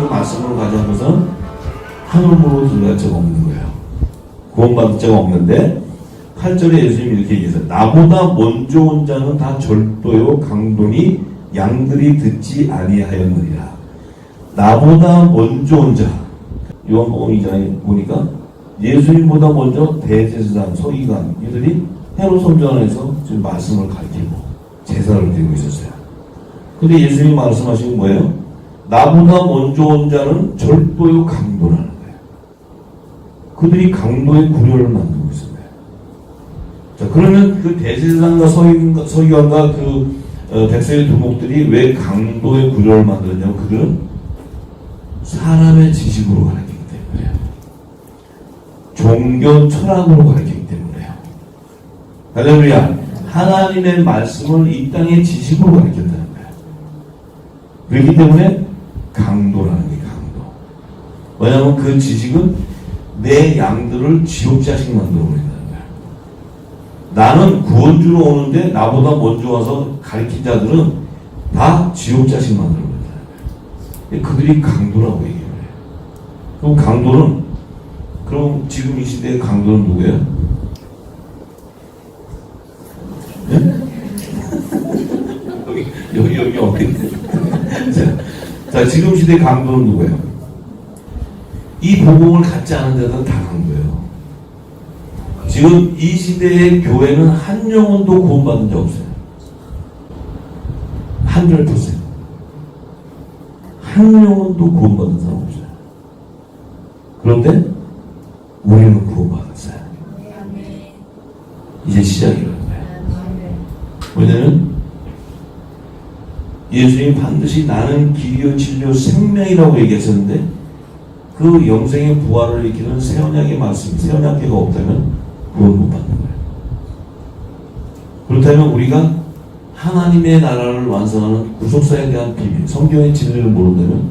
말씀을 가져와서 하늘으로 들어갈 자가 없는 거예요. 구원받을 자가 없는데 8절에 예수님이 이렇게 얘기했어요. 나보다 먼저 온 자는 다 절도요 강도니 양들이 듣지 아니하였느니라. 나보다 먼저 온 자, 요한복음 2장에 보니까 예수님보다 먼저 대제사장, 서기관 이들이 헤롯 성전 안에서 지금 말씀을 가르치고 제사를 드리고 있었어요. 근데 예수님이 말씀하신 게 뭐예요? 나보다 먼저 온 자는 절도요 강도라는 거예요. 그들이 강도의 구려를 만들고 있습니다. 자, 그러면 그 대제사장과 서기관과 그 백성의 두목들이 왜 강도의 구려를 만들었냐면 그들은 사람의 지식으로 가르치기 때문에요. 종교 철학으로 가르치기 때문에요. 할렐루야. 하나님의 말씀을 이 땅의 지식으로 가르쳤다는 거예요. 그렇기 때문에 강도라는 게 강도. 왜냐하면 그 지식은 내 양들을 지옥 자식 만들어 버린다는 거예요. 나는 구원주로 오는데 나보다 먼저 와서 가르친 자들은 다 지옥 자식 만들어 버린다는 거예요. 그들이 강도라고 얘기해요. 그럼 강도는, 그럼 지금 이 시대의 강도는 누구예요? 네? 여기 어디? 자, 지금 시대의 강도는 누구예요? 이 복음을 갖지 않은 자들은 다 강도예요. 지금 이 시대의 교회는 한 영혼도 구원받은 자 없어요. 100%. 한 영혼도 구원받은 사람 없어요. 그런데 우리는 구원받았어요. 이제 시작이라는 거예요. 왜냐면 예수님이 반드시 나는 길이요 진리요 생명이라고 얘기하셨는데 그 영생의 부활을 일으키는 새 언약의 말씀, 새 언약계가 없다면 구원 못 받는 거예요. 그렇다면 우리가 하나님의 나라를 완성하는 구속사에 대한 비밀, 성경의 진리를 모른다면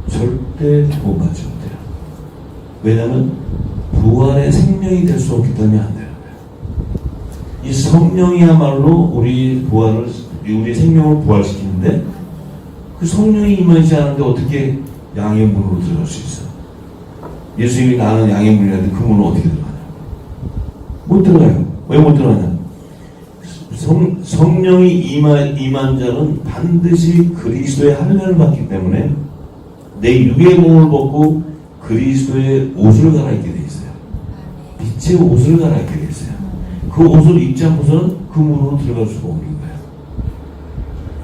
절대 구원받지 못해요. 왜냐하면 부활의 생명이 될 수 없기 때문에 안 돼요. 이 성령이야말로 우리 생명을 부활시키는데 그 성령이 임하지 않은데 어떻게 양의 문으로 들어갈 수 있어요? 예수님이 나는 양의 문이라는데 그 문은 어떻게 들어가냐? 못 들어가요. 왜 못 들어가냐? 성령이 임한 자는 반드시 그리스도의 할례를 받기 때문에 내 육의 몸을 벗고 그리스도의 옷을 갈아입게 돼 있어요. 빛의 옷을 갈아입게 돼 있어요. 그 옷을 입지 않고서는 그 문으로 들어갈 수가 없는 거예요.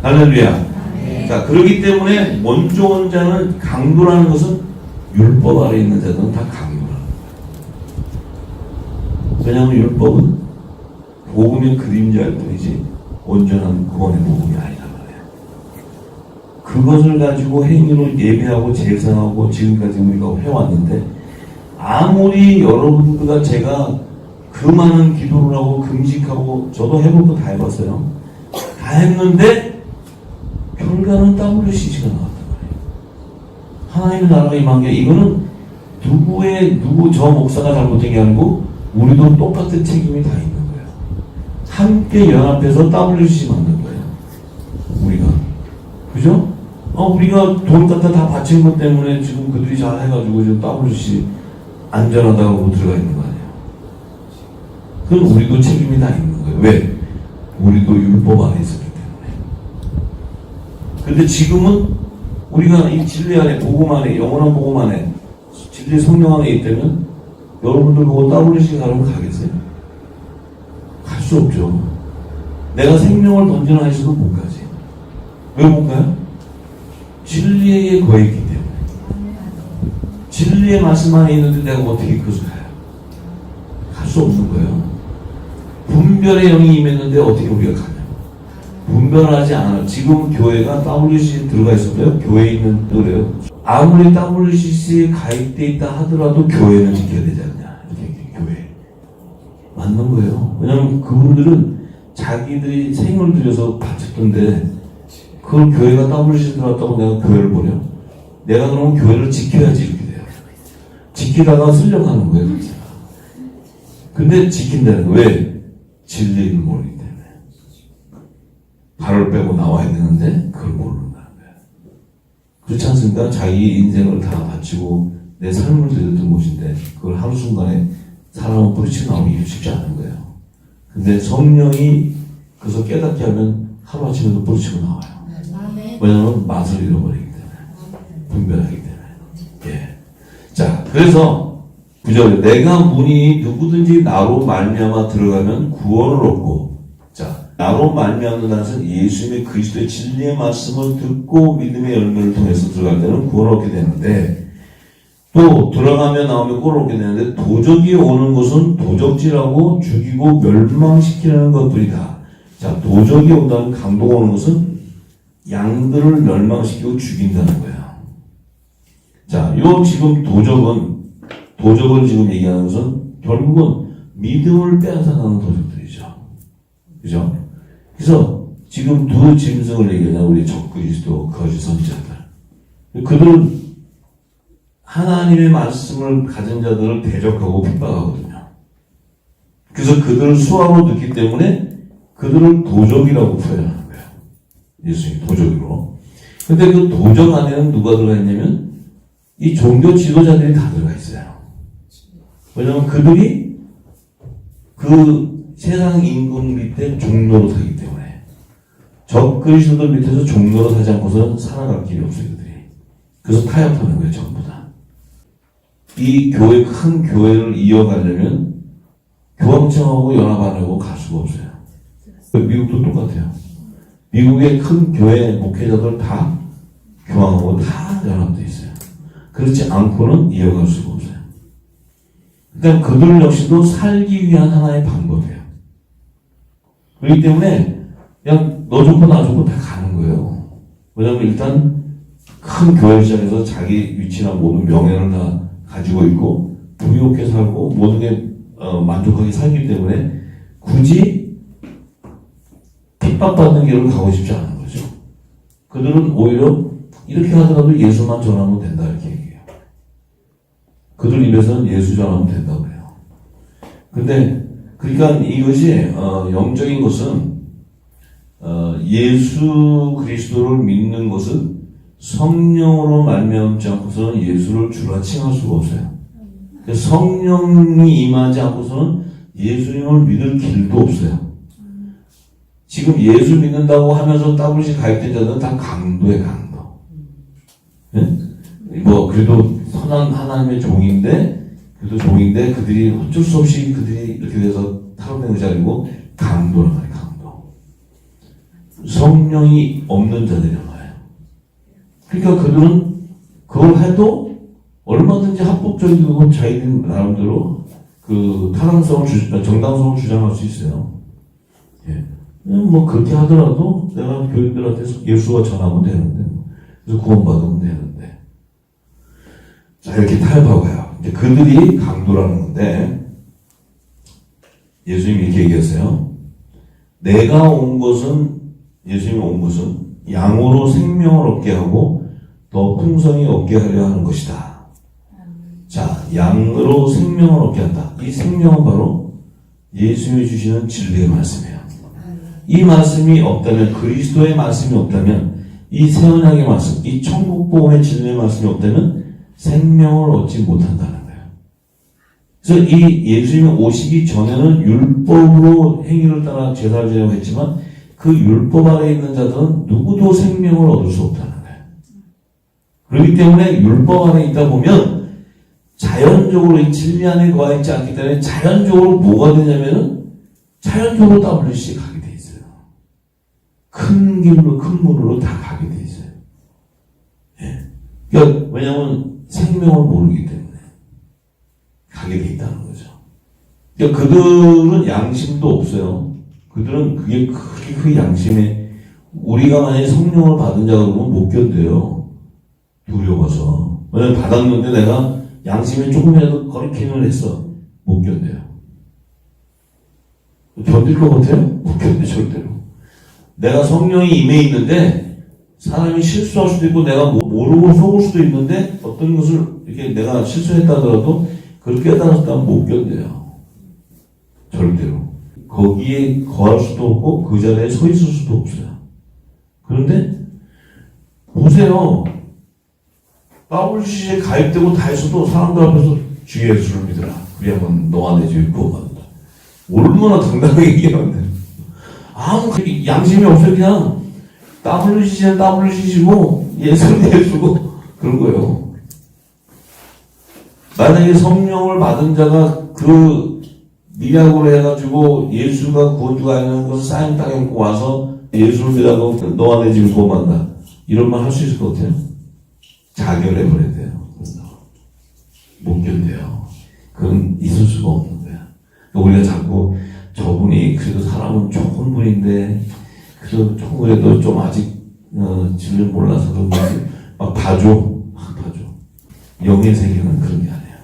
할렐루야. 자, 그렇기 때문에 먼저 온 자는 강도라는 것은 율법 아래 있는 자들은 다 강도라는 거예요. 왜냐하면 율법은 복음의 그림자일 뿐이지 온전한 구원의 복음이 아니란 말이에요. 그것을 가지고 행위로 예배하고 제사하고 지금까지 우리가 해왔는데 아무리 여러분들과 제가 그 많은 기도를 하고 금식하고 저도 해볼 거 다 해봤어요. 다 했는데 결과는 WCC가 나왔단 말이에요. 하나님의 나라가 임한 게 이거는 누구 저 목사가 잘못된 게 아니고 우리도 똑같은 책임이 다 있는 거예요. 함께 연합해서 WCC 만든 거예요. 우리가. 그죠? 우리가 돈 갖다 다 바친 것 때문에 지금 그들이 잘 해가지고 지금 WCC 안전하다고 들어가 있는 거 아니에요. 그건 우리도 책임이 다 있는 거예요. 왜? 우리도 율법 안에 있었기 때문에. 그런데 지금은 우리가 이 진리 안에, 복음 안에, 영원한 복음 안에, 진리 성령 안에 있다면 여러분들 보고 WC 가려면 가겠어요? 갈 수 없죠. 내가 생명을 던지나 해서도 못 가지. 왜 못 가요? 진리에 거했기 때문에. 진리의 말씀 안에 있는데 내가 어떻게 그것을 가요? 갈 수 없는 거예요. 분별의 영이 임했는데 어떻게 우리가 가냐? 분별하지 않아요. 지금 교회가 WCC에 들어가 있어도요. 교회에 있는 그래요. 아무리 WCC에 가입돼 있다 하더라도 교회는 지켜야 되지 않냐? 이렇게 교회 맞는 거예요. 왜냐하면 그분들은 자기들이 생을 들여서 바쳤던데 그걸 교회가 WCC에 들어갔다고 내가 교회를 버려? 내가 그러면 교회를 지켜야지 이렇게 돼요. 지키다가 쓸려가는 거예요. 근데 지킨다는 거 왜? 진리를 모르기 때문에. 발을 빼고 나와야 되는데 그걸 모른다는 거예요. 그렇지 않습니까? 자기 인생을 다 바치고 내 삶을 드렸던 곳인데 그걸 한순간에 사람은 뿌리치고 나오기 쉽지 않은 거예요. 근데 성령이 그래서 깨닫게 하면 하루아침에도 뿌리치고 나와요. 왜냐하면 맛을 잃어버리기 때문에, 분별하기 때문에. 예. 자, 그래서 구절, 내가 문이 누구든지 나로 말미암아 들어가면 구원을 얻고, 자, 나로 말미암는다는 것은 예수님의 그리스도의 진리의 말씀을 듣고 믿음의 열매를 통해서 들어갈 때는 구원을 얻게 되는데, 또 들어가면 나오면 꼴을 얻게 되는데, 도적이 오는 것은 도적질하고 죽이고 멸망시키려는 것들이다. 자, 도적이 온다는, 강도가 오는 것은 양들을 멸망시키고 죽인다는 거야. 자, 요 지금 도적을 지금 얘기하는 것은 결국은 믿음을 빼앗아가는 도적들이죠. 그죠? 그래서 지금 두 짐승을 얘기하냐, 우리 적그리스도, 거짓 선지자들. 그들은 하나님의 말씀을 가진 자들을 대적하고 핍박하거든요. 그래서 그들을 수하로 듣기 때문에 그들을 도적이라고 표현하는 거예요. 예수님이 도적으로. 근데 그 도적 안에는 누가 들어가 있냐면 이 종교 지도자들이 다 들어가 있어요. 왜냐하면 그들이 그 세상 임금 밑에 종로로 서기 때문에 적그리스도들 밑에서 종로로 서지 않고서는 살아갈 길이 없어요. 그들이. 그래서 타협하는 거예요. 전부 다. 이 교회, 큰 교회를 이어가려면 교황청하고 연합 안 하고 갈 수가 없어요. 미국도 똑같아요. 미국의 큰 교회 목회자들 다 교황하고 다 연합되어 있어요. 그렇지 않고는 이어갈 수가 없어요. 그러니까 그들 역시도 살기 위한 하나의 방법이에요. 그렇기 때문에 그냥 너 좋고 나 좋고 다 가는 거예요. 왜냐하면 일단 큰 교회 시장에서 자기 위치나 모든 명예를 다 가지고 있고 부유하게 살고 모든 게 만족하게 살기 때문에 굳이 핍박받는 길을 가고 싶지 않은 거죠. 그들은 오히려 이렇게 하더라도 예수만 전하면 된다 이렇게 얘기해요. 그들 입에서는 예수 전하면 된다고 그래요. 근데 그러니까 이것이 영적인 것은 예수 그리스도를 믿는 것은 성령으로 말미암지 않고서는 예수를 주라 칭할 수가 없어요. 성령이 임하지 않고서는 예수님을 믿을 길도 없어요. 지금 예수 믿는다고 하면서 WC 가입된 자들은 다 강도예요, 강도. 네? 그래도 선한 하나님의 종인데, 그들이 어쩔 수 없이 그들이 이렇게 돼서 타락된 자리고, 강도란 말이에요, 강도. 성령이 없는 자들이란 말이에요. 그러니까 그들은 그걸 해도 얼마든지 합법적이고 자기들 나름대로 그 정당성을 주장할 수 있어요. 예. 그렇게 하더라도 내가 교인들한테 예수가 전하면 되는데, 그래서 구원받으면 되는데. 자, 이렇게 타협하고 가요. 이제 그들이 강도라는 건데, 예수님이 이렇게 얘기했어요. 예수님이 온 것은 양으로 생명을 얻게 하고 더 풍성히 얻게 하려 하는 것이다. 자, 양으로 생명을 얻게 한다. 이 생명은 바로 예수님이 주시는 진리의 말씀이에요. 이 말씀이 없다면, 그리스도의 말씀이 없다면, 이 새 언약의 말씀, 이 천국 복음의 진리의 말씀이 없다면 생명을 얻지 못한다는 거예요. 그래서 이 예수님이 오시기 전에는 율법으로 행위를 따라 제사를 지내고 했지만 그 율법 아래 있는 자들은 누구도 생명을 얻을 수 없다는 거예요. 그렇기 때문에 율법 안에 있다 보면 자연적으로 이 진리 안에 거하 있지 않기 때문에 자연적으로 뭐가 되냐면은 자연적으로 WC 가게 돼 있어요. 큰 길로, 큰 문으로 다 가게 돼 있어요. 예. 그러니까 왜냐하면 생명을 모르기 때문에 가게 돼 있다는 거죠. 그러니까 그들은 양심도 없어요. 그들은 그게 그 양심에, 우리가 만약에 성령을 받은 자가 그러면 못 견뎌요. 두려워서. 왜냐면 받았는데 내가 양심에 조금이라도 거리낌을 했어. 못 견뎌요. 견딜 것 같아요? 못 견뎌, 절대로. 내가 성령이 임해 있는데 사람이 실수할 수도 있고 내가 모르고 속을 수도 있는데 어떤 것을 이렇게 내가 실수했다 하더라도 그걸 깨달았다면 못 견뎌요. 절대로. 거기에 거할 수도 없고 그 자리에 서 있을 수도 없어요. 그런데 보세요. WCC에 가입되고 다 했어도 사람들 앞에서 주 예수를 믿으라. 그리하면 너와 내 죄를 구원받는다. 얼마나 당당하게 얘기하는데. 아무 양심이 없어요. 그냥 WCC는 WCC고 예수는 예수고 그런 거예요. 만약에 성령을 받은 자가 그 미약으로 해가지고 예수가 구원주가 아니라는 것을 사인 땅에 와서 예수를 믿어도 너와 내 집을 구원받는다. 이런 말 할 수 있을 것 같아요? 자결해버려야 돼요. 못 견뎌요. 그건 있을 수가 없는 거야. 우리가 자꾸 저분이 그래도 사람은 좋은 분인데 그래도 그래도 좀 아직 진리를 몰라서 그런 거지. 막 봐줘. 영의 세계는 그런 게 아니에요.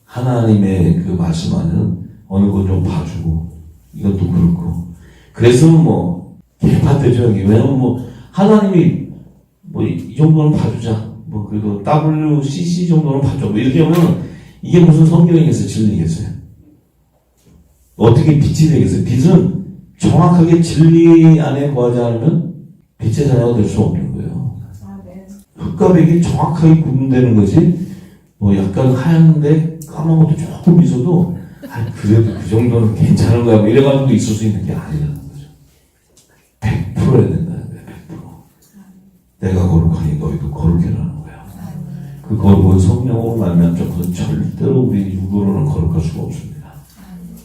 하나님의 그 말씀 안에는 어느 건 좀 봐주고 이것도 그렇고 그래서 뭐 개판되죠. 왜냐면 뭐 하나님이 뭐 이 정도는 봐주자 뭐 그래도 WCC 정도는 봐줘 뭐 이렇게 하면 이게 무슨 성경이겠어요? 진리겠어요? 어떻게 빛이 되겠어요? 빛은 정확하게 진리 안에 거하지 않으면 빛의 자녀가 될 수 없는 거예요. 흙과 백이 정확하게 구분되는 거지 뭐 약간 하얀데 까만 것도 조금 있어도 그래도 그 정도는 괜찮은 거야 뭐 이래가지고 있을 수 있는 게 아니라는 거죠. 100%야 된다는 거야. 100%. 내가 거룩하니 너희도 거룩해라는 거야. 그 거룩은 성령으로 말면 그것은 절대로 우리 육으로는 거룩할 수가 없습니다.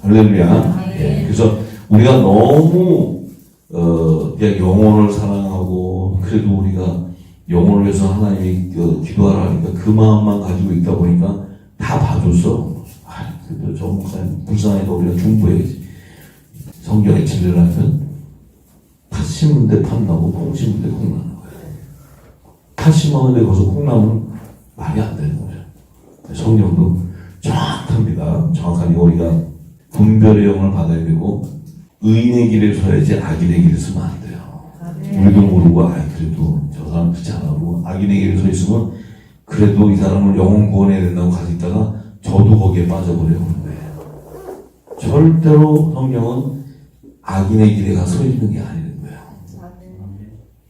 할렐루야. 예. 그래서 우리가 너무 그냥 영혼을 사랑하고 그래도 우리가 영혼을 위해서 하나님이 기도하라 하니까 그 마음만 가지고 있다 보니까 다 봐줬어. 그래도 저 목사님 불쌍해도 우리가 중보해야지. 성경의 진리를 하면 팥 심은 데 팥 나고 콩 심은 데 콩 나는 거예요. 팥 심었는데 거기서 콩 나면 말이 안 되는 거예요. 성경도 정확합니다. 정확하게 우리가 분별의 영을 받아야 되고 의인의 길에 서야지 악인의 길에 서면 안 돼요. 우리도 모르고 그래도 저 사람 그렇지 않아 그러고 악인의 길에 서 있으면 그래도 이 사람을 영혼 구원해야 된다고 가서 있다가 저도 거기에 빠져버려요. 절대로 성경은 악인의 길에 가서 서 있는 게 아니는 거예요.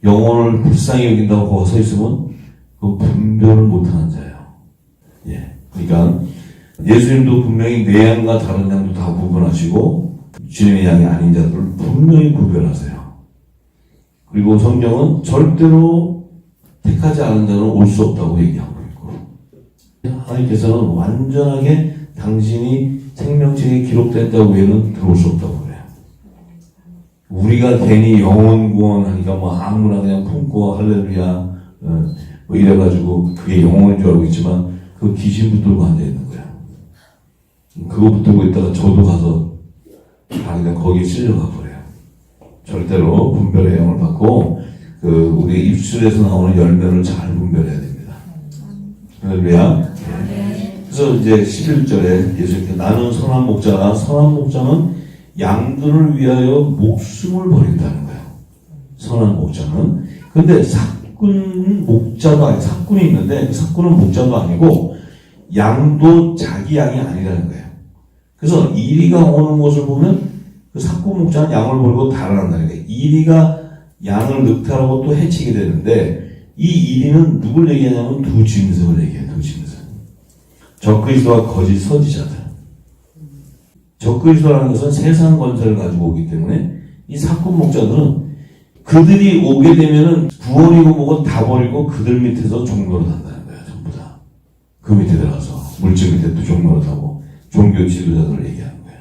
영혼을 불쌍히 여긴다고 거기 서 있으면 그 분별을 못하는 자예요. 예. 그러니까 예수님도 분명히 내 양과 다른 양도 다 구분하시고 주님의 양이 아닌 자들을 분명히 구별하세요. 그리고 성경은 절대로 택하지 않은 자는 올 수 없다고 얘기하고 있고 하나님께서는 완전하게 당신이 생명책에 기록된 자 외에는 들어올 수 없다고 그래요. 우리가 괜히 영혼 구원하니까 뭐 아무나 그냥 품고 할렐루야 뭐 이래가지고 그게 영혼인 줄 알고 있지만 그 귀신 붙들고 앉아있는 거야. 그거 붙들고 있다가 저도 가서 그냥 거기에 실려가 버려요. 절대로 분별의 영을 받고 우리 입술에서 나오는 열매를 잘 분별해야 됩니다. 할렐루야. 그래서 이제 11절에 예수님께서 나는 선한 목자라. 선한 목자는 양들을 위하여 목숨을 버린다는 거예요. 선한 목자는. 근데 사꾼 목자도 아니고 사꾼이 있는데 그 사꾼은 목자도 아니고 양도 자기 양이 아니라는 거예요. 그래서 이리가 오는 것을 보면 그 사꾼 목자는 양을 버리고 달아난다는 거예요. 이리가 양을 늑탈하고 또 해치게 되는데 이 이리는 누굴 얘기하냐면 두 짐승을 얘기해요. 두 짐승. 적그리스도와 거짓 선지자들. 적그리스도라는 것은 세상 권세를 가지고 오기 때문에 이 사꾼 목자들은 그들이 오게 되면은 구원이고 뭐고 다 버리고 그들 밑에서 종로를 한다는 거야. 전부 다. 그 밑에 들어가서 물질 밑에 또 종로를 하고 종교 지도자들을 얘기하는 거예요.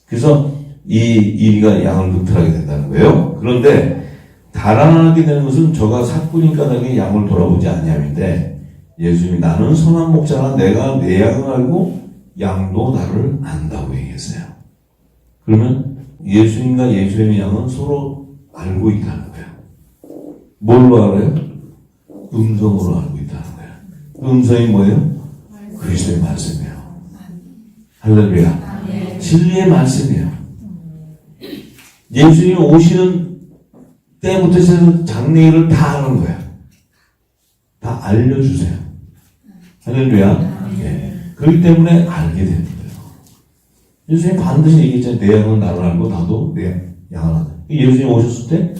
그래서 이 이리가 양을 늑탈하게 된다는 거예요. 그런데 달아나게 되는 것은 저가 사꾼인 까닭에 양을 돌아보지 아니함인데 예수님이 나는 선한 목자라 내가 내 양을 알고 양도 나를 안다고 얘기했어요. 그러면 예수님과 예수님의 양은 서로 알고 있다는 거예요. 뭘로 알아요? 음성으로 알고 있다는 거예요. 그 음성이 뭐예요? 그리스도의 말씀이에요. 할렐루야. 진리의 말씀이에요. 예수님이 오시는 때부터 시작해서 장래일을 다 아는 거예요. 다 알려주세요. 할렐루야. 예. 그렇기 때문에 알게 되는 거예요. 예수님 반드시 얘기했잖아요. 내 양은 나를 알고 나도 내 양을 안다. 예수님 오셨을 때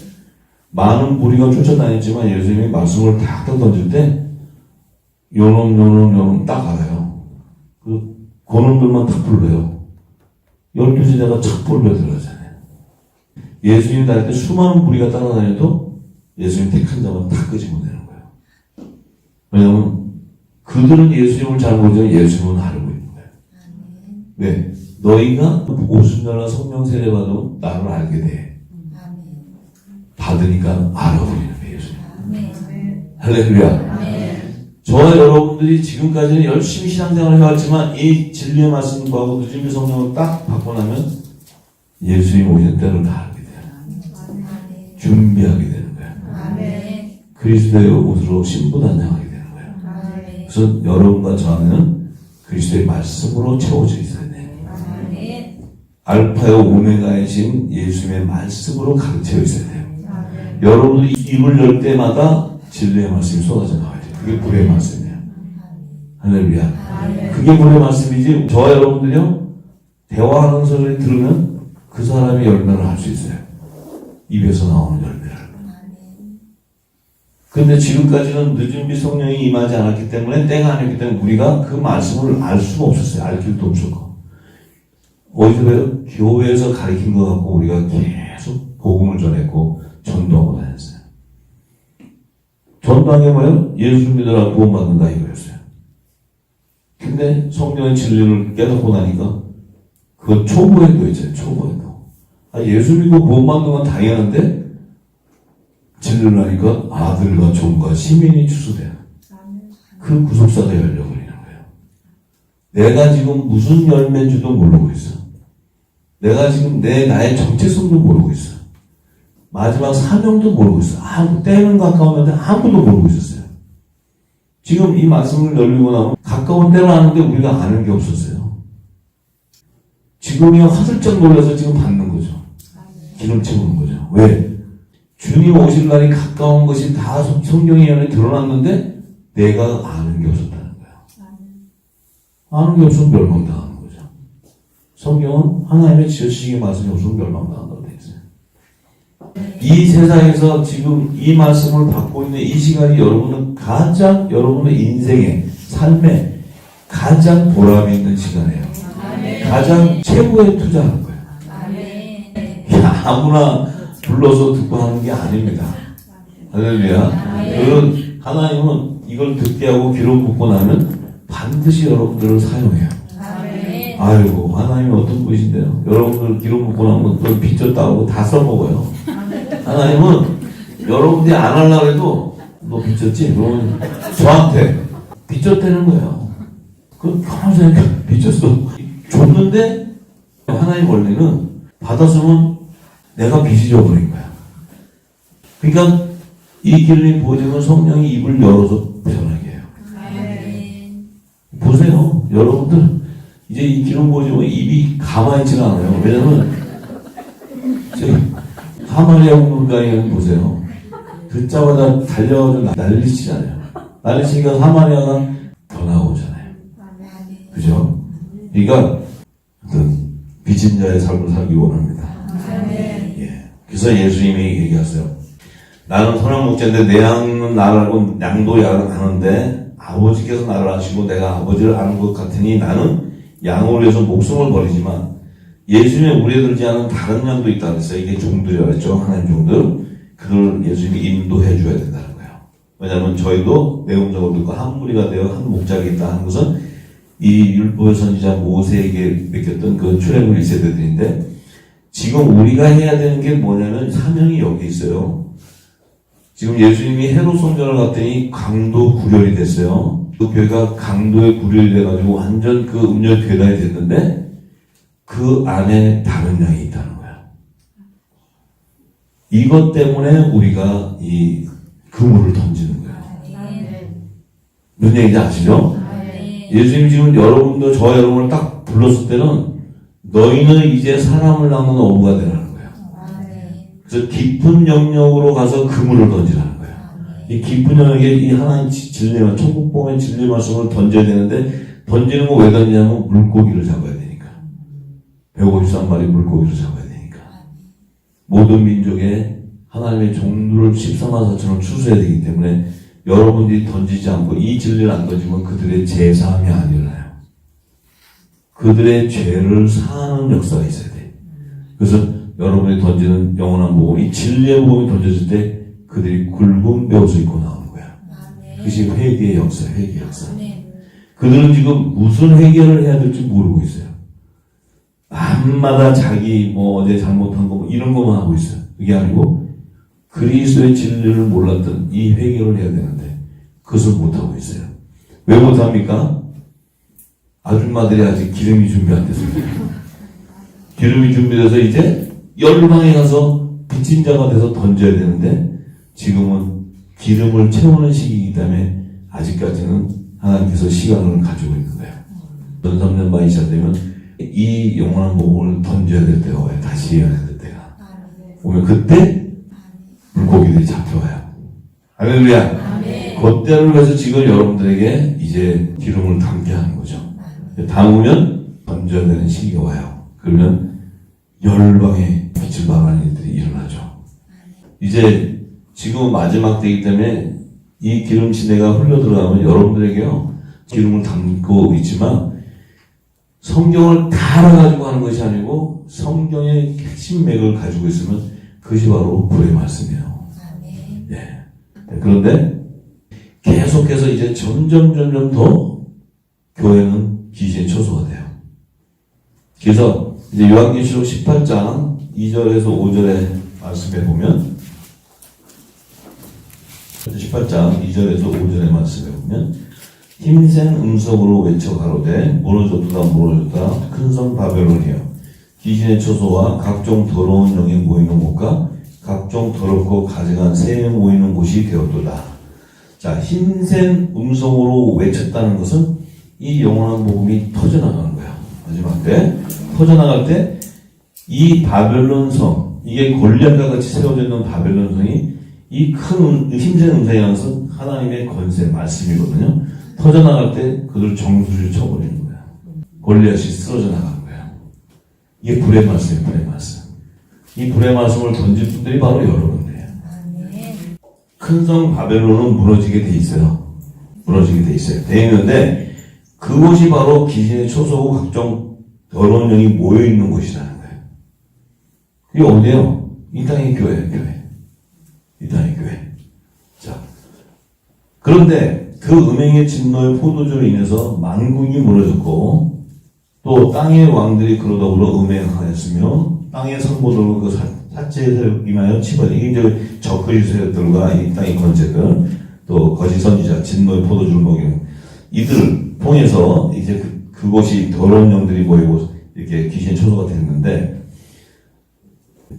많은 무리가 쫓아다녔지만 예수님이 말씀을 탁탁 던질 때 요놈 딱 알아요. 그놈들만 딱 불러요. 12시대가 쫙 불러 들어가잖아요. 예수님 다닐 때 수많은 무리가 따라다녀도 예수님 택한 자만 다 끄집어내는 거예요. 왜냐하면 그들은 예수님을 잘 모르지만 예수님은 알고 있는 거예요. 왜? 너희가 오순절날 성령 세례 받으면 나를 알게 돼. 받으니까 알아버리는 거예요. 예수님. 할렐루야. 저와 여러분들이 지금까지는 열심히 신앙생활을 해왔지만 이 진리의 말씀과 늦은비 성령을 딱 받고 나면 예수님 오신 때를 다 알게 돼요. 준비하게 되는 거예요. 그리스도의 옷으로 신부단장하게 되는 거예요. 그래서 여러분과 저는 그리스도의 말씀으로 채워져 있어야 돼요. 알파요 오메가이신 예수님의 말씀으로 가르쳐 있어야 돼요. 여러분들이 입을 열 때마다 진리의 말씀이 쏟아져 나와야 돼요. 그게 불의 말씀이에요. 할렐루야. 그게 불의 말씀이지 저와 여러분들이요 대화하는 소리를 들으면 그 사람이 열매를 할 수 있어요. 입에서 나오는 열매를. 근데 지금까지는 늦은비 성령이 임하지 않았기 때문에 때가 아니기 때문에 우리가 그 말씀을 알 수가 없었어요. 알 길도 없었고. 어디서 배요? 교회에서 가르친 것 같고 우리가 계속 복음을 전했고 전도하고 다녔어요. 전도한 게 뭐예요? 예수 믿으라 구원받는다 이거였어요. 근데 성령의 진리를 깨닫고 나니까 그건 초보행도 있잖아요. 초보행도. 예수 믿고 구원받는 건 당연한데 진리를 하니까 아들과 종과 시민이 추수돼요. 그 구속사가 열려버리는 거예요. 내가 지금 무슨 열매인지도 모르고 있어. 내가 지금 나의 정체성도 모르고 있어. 마지막 사명도 모르고 있어. 때는 가까웠는데 아무도 모르고 있었어요. 지금 이 말씀을 열리고 나면 가까운 때를 아는데 우리가 아는 게 없었어요. 지금이야 화들짝 놀라서 지금 받는 거죠. 기름 채우는 거죠. 왜? 주님 오실 날이 가까운 것이 다 성경에 안에 드러났는데 내가 아는 게 없었다는 거예요. 아는 게 없으면 멸망당하는 거죠. 성경은 하나님의 지으시기 말씀이 없으면 멸망당한다고 되어 있어요. 이 세상에서 지금 이 말씀을 받고 있는 이 시간이 여러분은 가장 여러분의 인생의 삶에 가장 보람 있는 시간이에요. 가장 최고의 투자하는 거예요. 아무나 불러서 듣고 하는 게 아닙니다. 할렐루야. 하나님은 이걸 듣게 하고 기름 붓고 나면 반드시 여러분들을 사용해요. 아이고 하나님이 어떤 분이신데요. 여러분들 기름 붓고 나면 그걸 빚졌다고 다 써먹어요. 하나님은 여러분들이 안 하려고 해도 너 빚졌지? 그러면 저한테 빚졌다는 거예요. 그럼 평생 빚졌어. 줬는데 하나님 원래는 받았으면 내가 빚이 져버린 거야. 그러니까 이 길린 보증은 성령이 입을 열어서 변하게 해요. 보세요. 여러분들 이제 이 기름 보증은 입이 가만히 있지는 않아요. 왜냐면 하마리아 운동가에 보세요. 듣자마자 달려가지고 난리치잖아요. 난리치니까 하마리아가 더 나오잖아요. 그죠? 그러니까 빚진 자의 삶을 살기 원합니다. 그래서 예수님이 얘기하세요. 나는 선한 목자인데 내 양은 나를 알고 양도 양을 아는데 아버지께서 나를 아시고 내가 아버지를 아는 것 같으니 나는 양을 위해서 목숨을 버리지만 예수님의 우리에 들지 않은 다른 양도 있다 그랬어요. 이게 종들이라고 했죠. 하나님 종들. 그들 예수님이 인도해 줘야 된다는 거예요. 왜냐하면 저희도 내 음성을 듣고 한 무리가 되어 한 목자가 있다 하는 것은 이 율법의 선지자 모세에게 맡겼던 그 출애굽 1세대들인데 지금 우리가 해야 되는 게 뭐냐면 사명이 여기 있어요. 지금 예수님이 헤롯 성전을 갔더니 강도 구렬이 됐어요. 그 교회가 강도에 구렬이 돼가지고 완전 그 음녀 괴단이 됐는데 그 안에 다른 양이 있다는 거예요. 이것 때문에 우리가 이 그물을 던지는 거예요. 무슨 얘기인지 아시죠? 예수님이 지금 여러분도 저 여러분을 딱 불렀을 때는 너희는 이제 사람을 낚는 어부가 되라는 거예요. 그래서 깊은 영역으로 가서 그물을 던지라는 거예요. 이 깊은 영역에 이 하나님 진리만 천국복음의 진리 말씀을 던져야 되는데 던지는 거 왜 던지냐면 물고기를 잡아야 되니까. 153마리 물고기를 잡아야 되니까. 모든 민족에 하나님의 종들을 14만 4천을 추수해야 되기 때문에 여러분들이 던지지 않고 이 진리를 안 던지면 그들의 제사함이 안 일어나요. 그들의 죄를 사하는 역사가 있어야 돼. 그래서 여러분이 던지는 영원한 복음, 이 진리의 복음이 던져질 때 그들이 굵은 벼옷을 입고 나오는 거야. 그것이 회개의 역사, 회개의 역사. 그들은 지금 무슨 회개를 해야 될지 모르고 있어요. 밤마다 자기 어제 잘못한 거 이런 것만 하고 있어요. 그게 아니고 그리스도의 진리를 몰랐던 이 회개를 해야 되는데 그것을 못하고 있어요. 왜 못합니까? 아줌마들이 아직 기름이 준비 안 됐습니다. 기름이 준비돼서 이제 열방에 가서 빚진 자가 돼서 던져야 되는데 지금은 기름을 채우는 시기이기 때문에 아직까지는 하나님께서 시간을 가지고 있는 거예요. 3년 반이 시작되면 이 영원한 복음을 던져야 될 때가 와요. 다시 해야 될 때가 오면 그때 물고기들이 잡혀와요. 할렐루야. 그때를 위해서 지금 여러분들에게 이제 기름을 담게 하는 거죠. 담으면 던져야 되는 시기가 와요. 그러면 열방에 빛을 발하는 일들이 일어나죠. 이제 지금 마지막 때이기 때문에 이 기름 시대가 흘러 들어가면 여러분들에게요 기름을 담고 있지만 성경을 다 알아가지고 하는 것이 아니고 성경의 핵심 맥을 가지고 있으면 그것이 바로 불의 말씀이에요. 예. 그런데 계속해서 이제 점점 더 교회는 귀신의 초소가 돼요. 그래서 이제 요한계시록 18장 2절에서 5절의 말씀에 보면 18장 2절에서 5절의 말씀에 보면 힘센 음성으로 외쳐 가로되 무너졌다 큰 성 바벨론이여 귀신의 초소와 각종 더러운 영이 모이는 곳과 각종 더럽고 가증한 새 모이는 곳이 되었도다. 자, 힘센 음성으로 외쳤다는 것은 이 영원한 복음이 터져나가는 거야. 마지막 때 터져나갈 때 이 바벨론 성, 이게 골리앗과 같이 세워져 있는 바벨론 성이 이 큰 힘센 음성이라는 것은 하나님의 권세 말씀이거든요. 터져나갈 때 그들 정수를 쳐버리는 거야. 골리앗이 쓰러져 나가는 거야. 이게 불의 말씀이에요. 불의 말씀. 이 불의 말씀을 던진 분들이 바로 여러분들이에요. 큰 성 바벨론은 무너지게 돼 있어요. 무너지게 돼 있어요. 돼 있는데 그곳이 바로 귀신의 초소고 각종 더러운 영이 모여있는 곳이라는 거예요. 이게 어디예요? 이 땅의 교회예요. 교회. 이 땅의 교회. 자, 그런데 그 음행의 진노의 포도주로 인해서 만국이 무너졌고 또 땅의 왕들이 그로 더불어 음행하였으며 땅의 성보들과 그 사체에 임하여 치버리. 이게 이제 적그리 세력들과 이 땅의 권세들 또 거짓 선지자 진노의 포도주를 먹이는 이들을 통해서 이제 그곳이 더러운 영들이 모이고 이렇게 귀신의 초소가 됐는데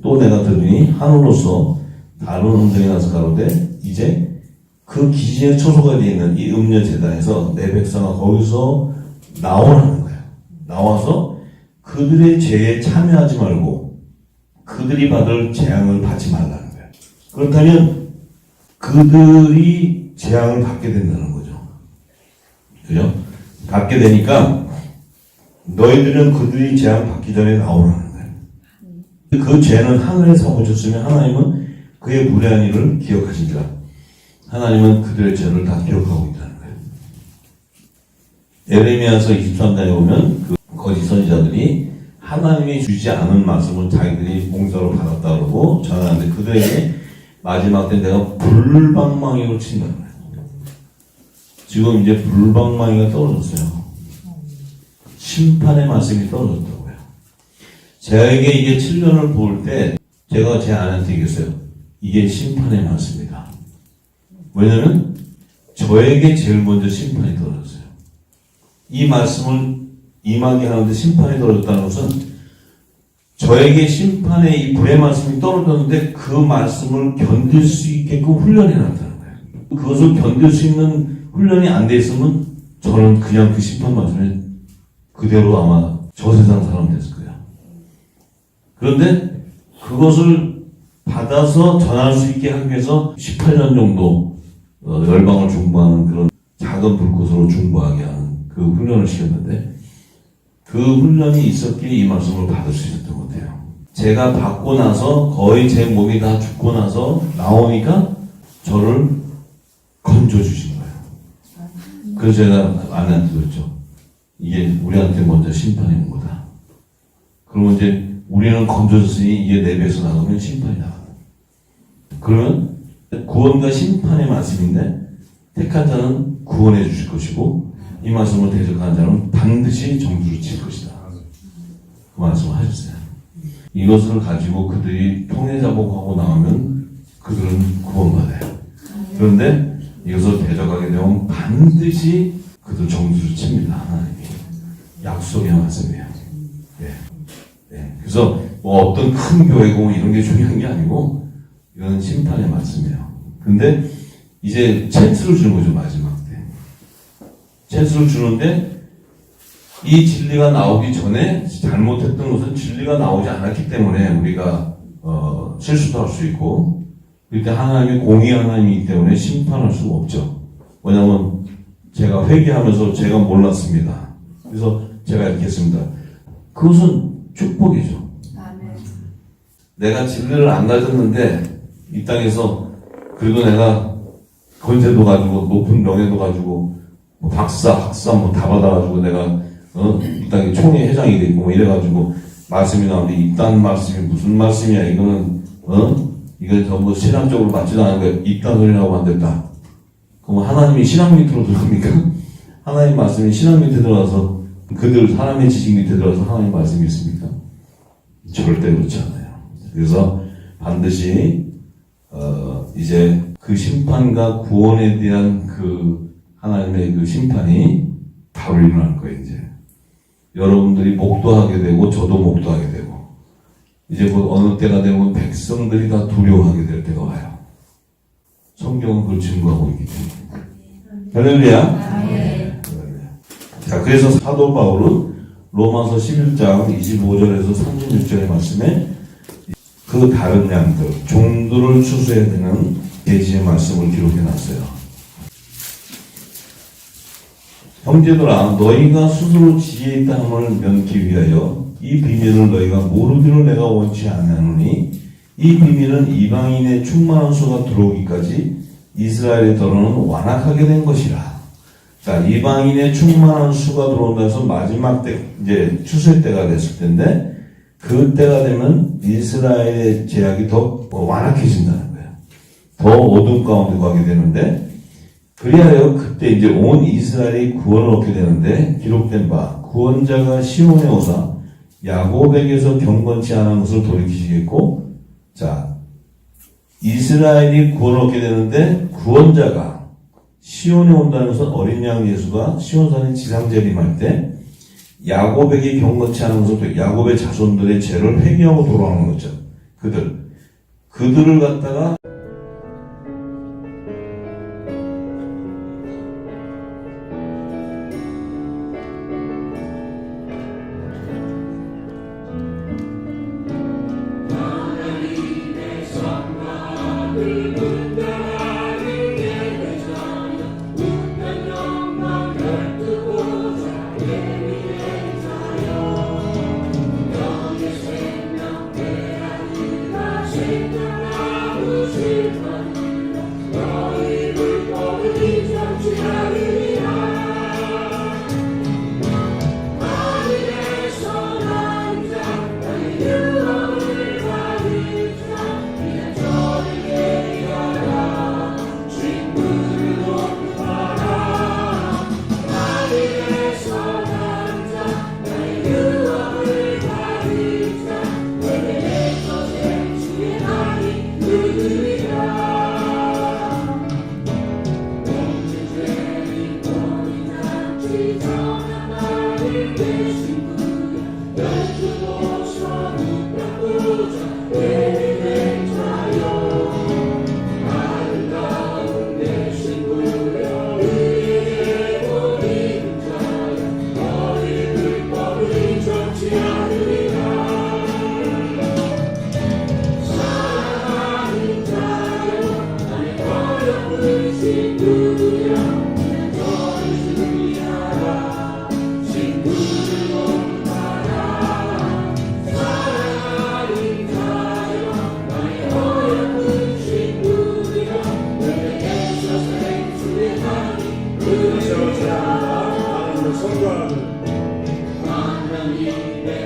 또 내가 들으니 하늘로서 다른 음성이 나서 가로되 이제 그 귀신의 초소가 되어 있는 이 음녀 제단에서 내 백성아 거기서 나오라는 거예요. 나와서 그들의 죄에 참여하지 말고 그들이 받을 재앙을 받지 말라는 거예요. 그렇다면 그들이 재앙을 받게 된다는 거죠. 그죠? 받게 되니까 너희들은 그들이 재앙 받기 전에 나오라는 거예요. 그 죄는 하늘에서 오셨으면 하나님은 그의 무례한 일을 기억하신다. 하나님은 그들의 죄를 다 기억하고 있다는 거예요. 에레미야서 23장에 보면 그 거짓 선지자들이 하나님이 주지 않은 말씀을 자기들이 몽사로 받았다 그러고 전하는데 그들에게 마지막 때 내가 불방망이로 친다는 거예요. 지금 이제 불방망이가 떨어졌어요. 심판의 말씀이 떨어졌다고요. 제게 이게 7년을 볼 때 제가 제 아내한테 얘기했어요. 이게 심판의 말씀이다. 왜냐면 저에게 제일 먼저 심판이 떨어졌어요. 이 말씀을 임하게 하는데 심판이 떨어졌다는 것은 저에게 심판의 이 불의 말씀이 떨어졌는데 그 말씀을 견딜 수 있게끔 훈련이 났다는 거예요. 그것을 견딜 수 있는 훈련이 안 돼 있으면 저는 그냥 그 심판 말씀에 그대로 아마 저 세상 사람 됐을 거예요. 그런데 그것을 받아서 전할 수 있게 하기 위해서 18년 정도 열방을 중보하는 그런 작은 불꽃으로 중보하게 하는 그 훈련을 시켰는데 그 훈련이 있었기에 이 말씀을 받을 수 있었던 것 같아요. 제가 받고 나서 거의 제 몸이 다 죽고 나서 나오니까 저를 건져주신 거예요. 그래서 제가 아내한테 그랬죠. 이게 우리한테 먼저 심판이 온 거다. 그러면 이제 우리는 건져졌으니 이게 내 배에서 나가면 심판이 나가. 그러면 구원과 심판의 말씀인데 택한 자는 구원해 주실 것이고 이 말씀을 대적하는 자는 반드시 정주를 칠 것이다. 그 말씀을 하셨어요. 이것을 가지고 그들이 통해자복하고 나오면 그들은 구원받아요. 그런데 이것을 대적하게 되면 반드시 그들 정주를 칩니다. 하나님이. 약속의 말씀이에요. 네. 네. 그래서 뭐 어떤 큰 교회고 이런 게 중요한 게 아니고 이건 심판의 말씀이에요. 근데 이제 찬스를 주는 거죠. 마지막 때. 찬스를 주는데 이 진리가 나오기 전에 잘못했던 것은 진리가 나오지 않았기 때문에 우리가 실수도 할 수 있고 그때 하나님이 공의 하나님이기 때문에 심판할 수가 없죠. 왜냐하면 제가 회개하면서 제가 몰랐습니다. 그래서 제가 이렇게 했습니다. 그것은 축복이죠. 내가 진리를 안 가졌는데 이 땅에서 그래도 내가 권세도 가지고 높은 명예도 가지고 뭐 박사, 학사 뭐 다 받아가지고 내가 이 땅에 총회 회장이 되고 뭐 이래가지고 말씀이 나오는데 이딴 말씀이 무슨 말씀이야? 이거는 이건 전부 신앙적으로 맞지도 않은 거야. 이딴 소리라고 안 됐다. 그럼 하나님이 신앙 밑으로 들어갑니까? 하나님 말씀이 신앙 밑에 들어가서 그들 사람의 지식 밑에 들어가서 하나님 말씀이 있습니까? 절대 그렇지 않아요. 그래서 반드시 이제 그 심판과 구원에 대한 그 하나님의 그 심판이 바로 일어날 거예요. 이제 여러분들이 목도하게 되고 저도 목도하게 되고 이제 곧 어느 때가 되면 백성들이 다 두려워하게 될 때가 와요. 성경은 그걸 증거하고 있기 때문에. 할렐루야. 자, 그래서 사도 바울은 로마서 11장 25절에서 36절의 말씀에 그 다른 양들, 종들을 추수해야 되는 계시의 말씀을 기록해 놨어요. 형제들아, 너희가 스스로 지혜 있다 함을 면기 위하여 이 비밀을 너희가 모르기를 내가 원치 아니하노니 이 비밀은 이방인의 충만한 수가 들어오기까지 이스라엘의 더러는 완악하게 된 것이라. 자, 이방인의 충만한 수가 들어온다 해서 마지막 때, 이제 추수의 때가 됐을 텐데 그 때가 되면 이스라엘의 제약이 더 완악해진다는 거예요. 더 어둠 가운데 가게 되는데 그리하여 그때 이제 온 이스라엘이 구원을 얻게 되는데 기록된 바 구원자가 시온에 오사 야곱에게서 경건치 않은 것을 돌이키시겠고 자 이스라엘이 구원을 얻게 되는데 구원자가 시온에 온다는 것은 어린 양 예수가 시온산에 지상재림할 때 야곱에게 경건치 않은 것을 야곱의 자손들의 죄를 회개하고 돌아오는 거죠. 그들을 갖다가 다시 한번 찬양합니다. 하나님의 선교하는 하나님의